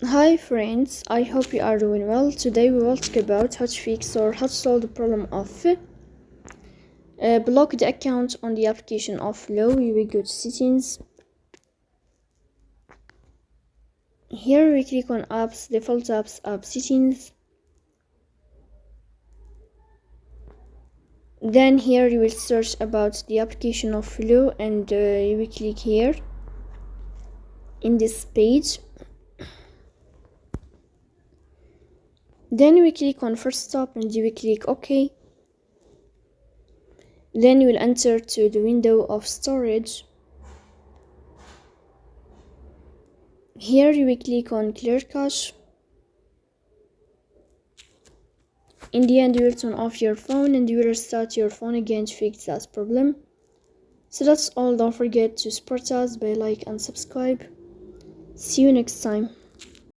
Hi friends, I hope you are doing well. Today we will talk about how to fix or how to solve the problem of block the account on the application of Flow. You will go to settings. Here we click on apps, default apps, app settings. Then here you will search about the application of Flow and you will click here in this page. Then you will click on first stop and you will click OK. Then you will enter to the window of storage. Here you will click on clear cache. In the end, you will turn off your phone and you will restart your phone again to fix that problem. So that's all. Don't forget to support us by like and subscribe. See you next time.